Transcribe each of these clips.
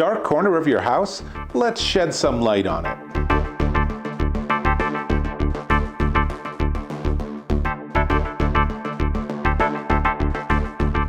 dark corner of your house? Let's shed some light on it.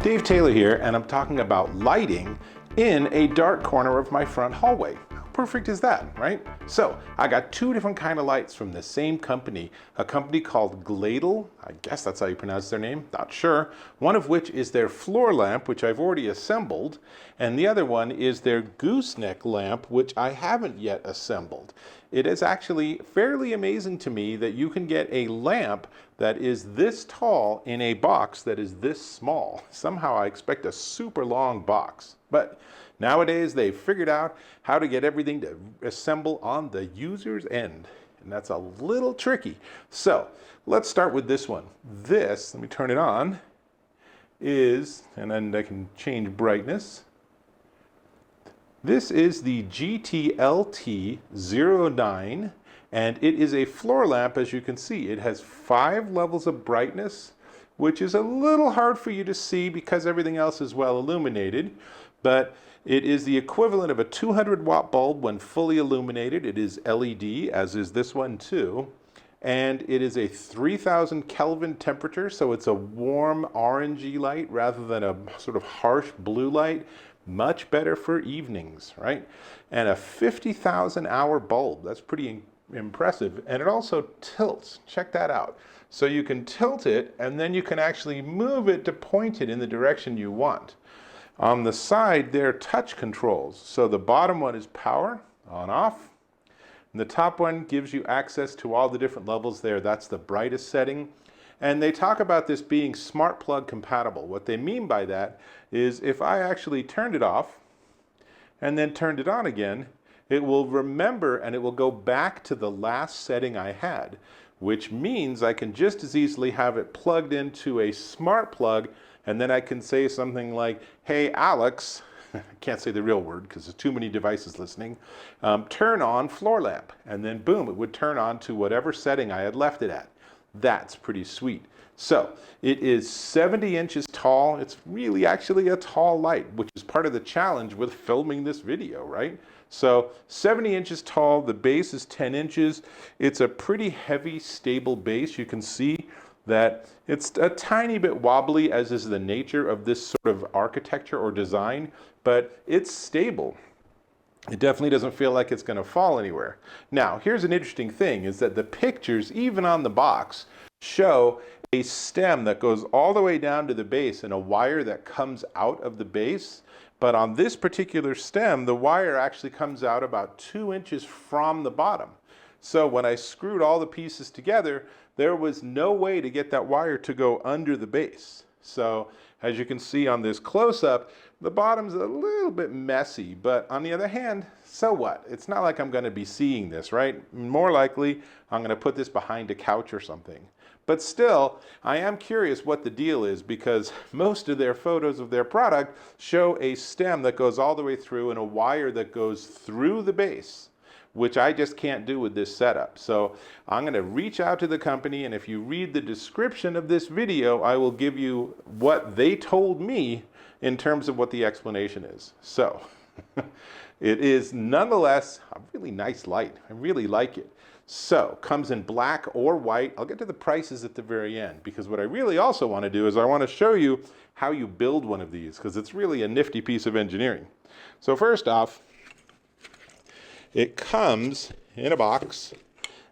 Dave Taylor here, and I'm talking about lighting in a dark corner of my front hallway. How perfect is that, right? So I got two different kind of lights from the same company, a company called Gladle, I guess that's how you pronounce their name, not sure. One of which is their floor lamp, which I've already assembled, and the other one is their Gooseneck Lamp, which I haven't yet assembled. It is actually fairly amazing to me that you can get a lamp that is this tall in a box that is this small. Somehow I expect a super long box, but nowadays they've figured out how to get everything to assemble on the user's end, and that's a little tricky. So let's start with this one. This, let me turn it on, is, and then I can change brightness. This is the GTLT09, and it is a floor lamp. As you can see, it has 5 levels of brightness, which is a little hard for you to see because everything else is well illuminated, but it is the equivalent of a 200-watt bulb when fully illuminated. It is LED, as is this one too, and it is a 3000 Kelvin temperature, so it's a warm orangey light rather than a sort of harsh blue light. Much better for evenings, right? And a 50,000 hour bulb. That's pretty impressive. And it also tilts. Check that out. So you can tilt it, and then you can actually move it to point it in the direction you want. On the side, there are touch controls. So the bottom one is power, on, off. And the top one gives you access to all the different levels there. That's the brightest setting. And they talk about this being smart plug compatible. What they mean by that is if I actually turned it off and then turned it on again, it will remember and it will go back to the last setting I had, which means I can just as easily have it plugged into a smart plug, and then I can say something like, hey Alex, I can't say the real word because there's too many devices listening, turn on floor lamp, and then boom, it would turn on to whatever setting I had left it at. That's pretty sweet. So it is 70 inches tall. It's really actually a tall light, which is part of the challenge with filming this video, right? So 70 inches tall, the base is 10 inches. It's a pretty heavy, stable base. You can see that it's a tiny bit wobbly, as is the nature of this sort of architecture or design, but it's stable. It definitely doesn't feel like it's going to fall anywhere. Now, here's an interesting thing, is that the pictures, even on the box, show a stem that goes all the way down to the base and a wire that comes out of the base. But on this particular stem, the wire actually comes out about 2 inches from the bottom. So when I screwed all the pieces together, there was no way to get that wire to go under the base. So as you can see on this close-up, the bottom's a little bit messy, but on the other hand, so what? It's not like I'm going to be seeing this, right? More likely, I'm going to put this behind a couch or something. But still, I am curious what the deal is, because most of their photos of their product show a stem that goes all the way through and a wire that goes through the base, which I just can't do with this setup. So I'm going to reach out to the company, and if you read the description of this video, I will give you what they told me in terms of what the explanation is. So it is nonetheless a really nice light. I really like it. So comes in black or white. I'll get to the prices at the very end, because what I really also want to do is I want to show you how you build one of these, because it's really a nifty piece of engineering. So first off, it comes in a box,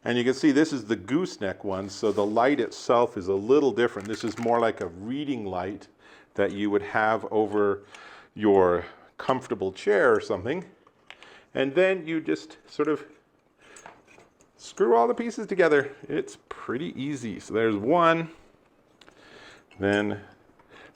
and you can see this is the gooseneck one, so the light itself is a little different. This is more like a reading light that you would have over your comfortable chair or something. And then you just sort of screw all the pieces together. It's pretty easy. So there's one, then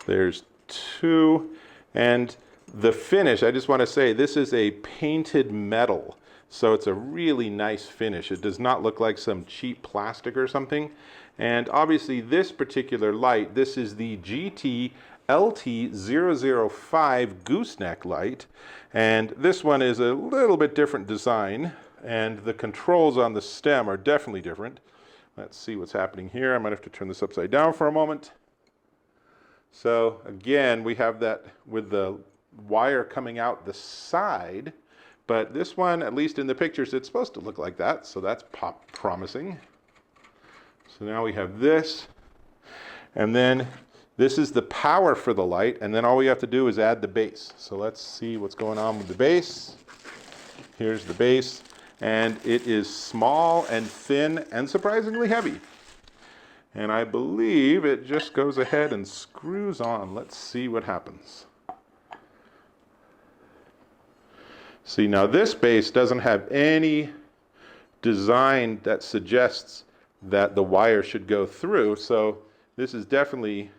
there's two, and the finish, I just want to say, this is a painted metal. So it's a really nice finish. It does not look like some cheap plastic or something. And obviously this particular light, this is the GTLT005 gooseneck light. And this one is a little bit different design, and the controls on the stem are definitely different. Let's see what's happening here. I might have to turn this upside down for a moment. So again, we have that with the wire coming out the side, but this one, at least in the pictures, it's supposed to look like that, so that's promising. So now we have this, and then this is the power for the light, and then all we have to do is add the base. So let's see what's going on with the base. Here's the base, and it is small and thin and surprisingly heavy. And I believe it just goes ahead and screws on. Let's see what happens. See, now this base doesn't have any design that suggests that the wire should go through, so this is definitely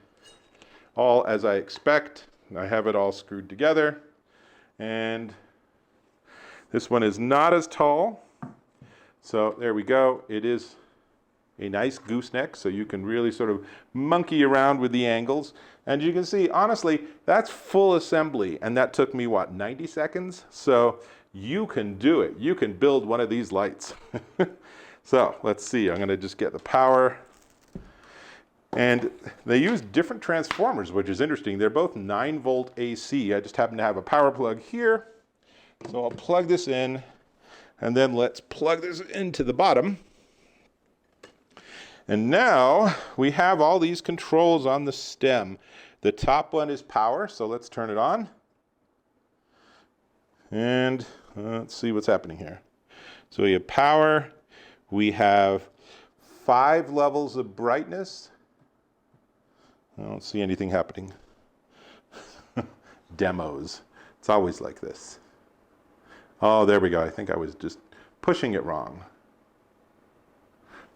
all as I expect. I have it all screwed together, and this one is not as tall, so there we go. It is a nice gooseneck, so you can really sort of monkey around with the angles. And you can see, honestly, that's full assembly, and that took me, what, 90 seconds? So you can do it. You can build one of these lights. So let's see, I'm gonna just get the power. And they use different transformers, which is interesting. They're both 9-volt AC. I just happen to have a power plug here. So I'll plug this in, and then let's plug this into the bottom. And now we have all these controls on the stem. The top one is power, so let's turn it on. And let's see what's happening here. So we have power. We have 5 levels of brightness. I don't see anything happening. Demos. It's always like this. Oh, there we go. I think I was just pushing it wrong.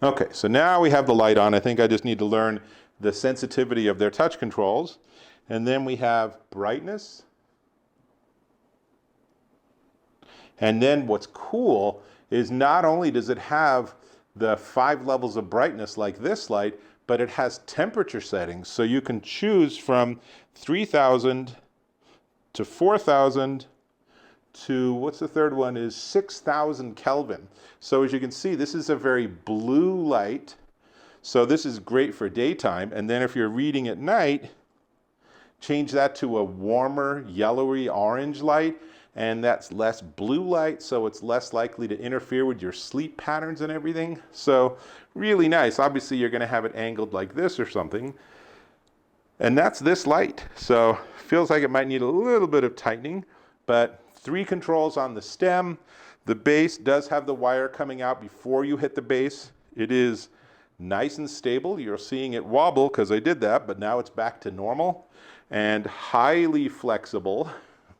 Okay, so now we have the light on. I think I just need to learn the sensitivity of their touch controls. And then we have brightness. And then what's cool is not only does it have the 5 levels of brightness like this light, but it has temperature settings. So you can choose from 3,000 to 4,000 to, what's the third one, is 6,000 Kelvin. So as you can see, this is a very blue light. So this is great for daytime. And then if you're reading at night, change that to a warmer yellowy orange light, and that's less blue light, so it's less likely to interfere with your sleep patterns and everything. So really nice. Obviously you're going to have it angled like this or something, and that's this light. So feels like it might need a little bit of tightening, but 3 controls on the stem. The base does have the wire coming out before you hit the base. It is nice and stable. You're seeing it wobble because I did that, but now it's back to normal, and highly flexible,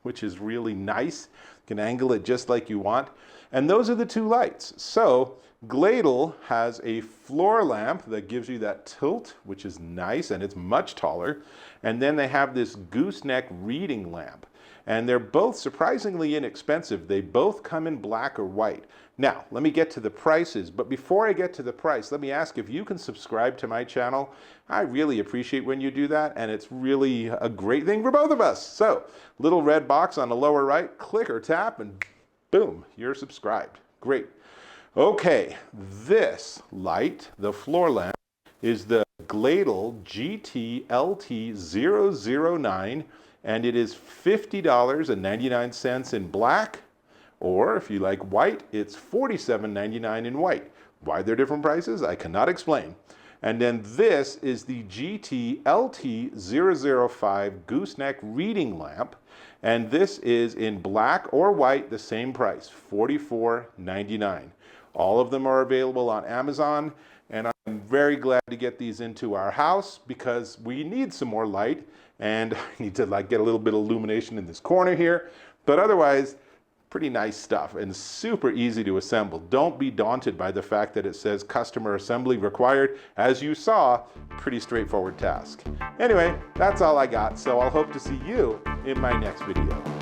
which is really nice. You can angle it just like you want. And those are the 2 lights. So Gladle has a floor lamp that gives you that tilt, which is nice, and it's much taller. And then they have this gooseneck reading lamp. And they're both surprisingly inexpensive. They both come in black or white. Now, let me get to the prices, but before I get to the price, let me ask if you can subscribe to my channel. I really appreciate when you do that, and it's really a great thing for both of us. So, little red box on the lower right, click or tap, and boom, you're subscribed. Great. Okay, this light, the floor lamp, is the Gladle GT-LT009, and it is $50.99 in black. Or if you like white, it's $47.99 in white. Why they're different prices, I cannot explain. And then this is the GT-LT005 Gooseneck Reading Lamp. And this is in black or white, the same price, $44.99. All of them are available on Amazon. And I'm very glad to get these into our house because we need some more light. And I need to get a little bit of illumination in this corner here. But otherwise, pretty nice stuff and super easy to assemble. Don't be daunted by the fact that it says customer assembly required. As you saw, pretty straightforward task. Anyway, that's all I got, so I'll hope to see you in my next video.